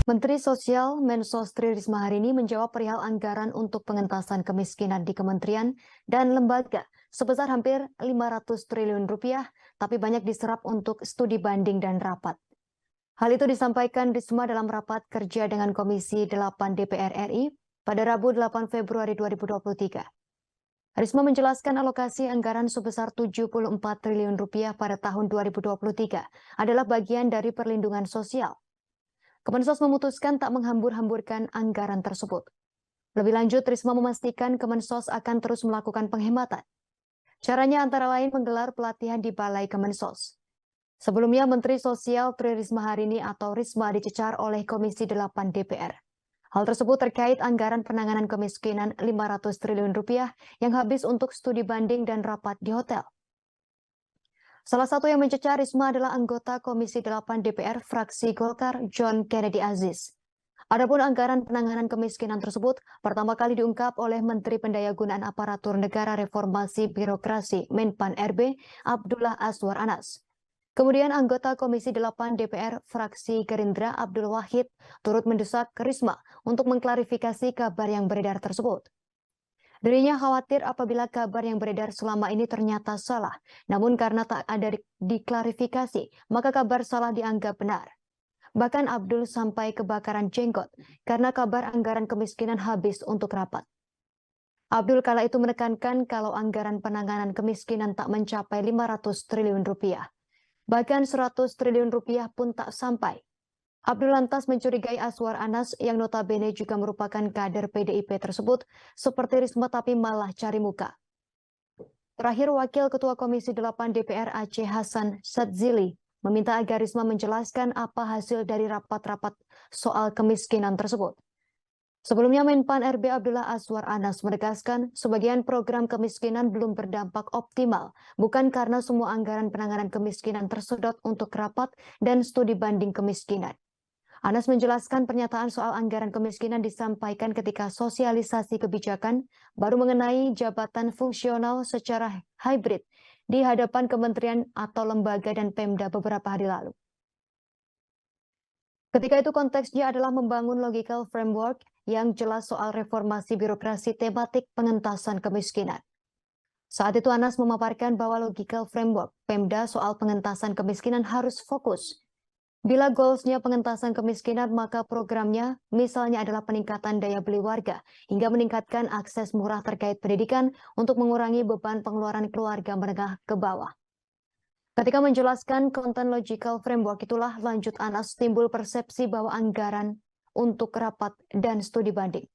Menteri Sosial Mensos Tri Risma hari ini menjawab perihal anggaran untuk pengentasan kemiskinan di kementerian dan lembaga sebesar hampir 500 triliun rupiah, tapi banyak diserap untuk studi banding dan rapat. Hal itu disampaikan Risma dalam rapat kerja dengan Komisi 8 DPR RI pada Rabu 8 Februari 2023. Risma menjelaskan alokasi anggaran sebesar 74 triliun rupiah pada tahun 2023 adalah bagian dari perlindungan sosial. Kemensos memutuskan tak menghambur-hamburkan anggaran tersebut. Lebih lanjut, Risma memastikan Kemensos akan terus melakukan penghematan. Caranya antara lain menggelar pelatihan di Balai Kemensos. Sebelumnya, Menteri Sosial Tri Risma hari ini atau Risma dicecar oleh Komisi 8 DPR. Hal tersebut terkait anggaran penanganan kemiskinan 500 triliun rupiah yang habis untuk studi banding dan rapat di hotel. Salah satu yang mencecar Risma adalah anggota Komisi 8 DPR fraksi Golkar, John Kennedy Aziz. Adapun anggaran penanganan kemiskinan tersebut pertama kali diungkap oleh Menteri Pendayagunaan Aparatur Negara Reformasi Birokrasi Menpan RB, Abdullah Azwar Anas. Kemudian anggota Komisi 8 DPR fraksi Gerindra Abdul Wahid turut mendesak Risma untuk mengklarifikasi kabar yang beredar tersebut. Dirinya khawatir apabila kabar yang beredar selama ini ternyata salah, namun karena tak ada diklarifikasi, maka kabar salah dianggap benar. Bahkan Abdul sampai kebakaran jenggot karena kabar anggaran kemiskinan habis untuk rapat. Abdul kala itu menekankan kalau anggaran penanganan kemiskinan tak mencapai 500 triliun rupiah. Bahkan 100 triliun rupiah pun tak sampai. Abdul lantas mencurigai Azwar Anas yang notabene juga merupakan kader PDIP tersebut seperti Risma tapi malah cari muka. Terakhir, Wakil Ketua Komisi 8 DPR Aceh Hasan Sadzili meminta agar Risma menjelaskan apa hasil dari rapat-rapat soal kemiskinan tersebut. Sebelumnya Menpan RB Abdullah Azwar Anas menegaskan sebagian program kemiskinan belum berdampak optimal, bukan karena semua anggaran penanganan kemiskinan tersedot untuk rapat dan studi banding kemiskinan. Anas menjelaskan pernyataan soal anggaran kemiskinan disampaikan ketika sosialisasi kebijakan baru mengenai jabatan fungsional secara hybrid di hadapan kementerian atau lembaga dan Pemda beberapa hari lalu. Ketika itu konteksnya adalah membangun logical framework yang jelas soal reformasi birokrasi tematik pengentasan kemiskinan. Saat itu Anas memaparkan bahwa logical framework Pemda soal pengentasan kemiskinan harus fokus. Bila goalsnya pengentasan kemiskinan, maka programnya misalnya adalah peningkatan daya beli warga hingga meningkatkan akses murah terkait pendidikan untuk mengurangi beban pengeluaran keluarga menengah ke bawah. Ketika menjelaskan konten logical framework itulah lanjut Anas timbul persepsi bahwa anggaran untuk rapat dan studi banding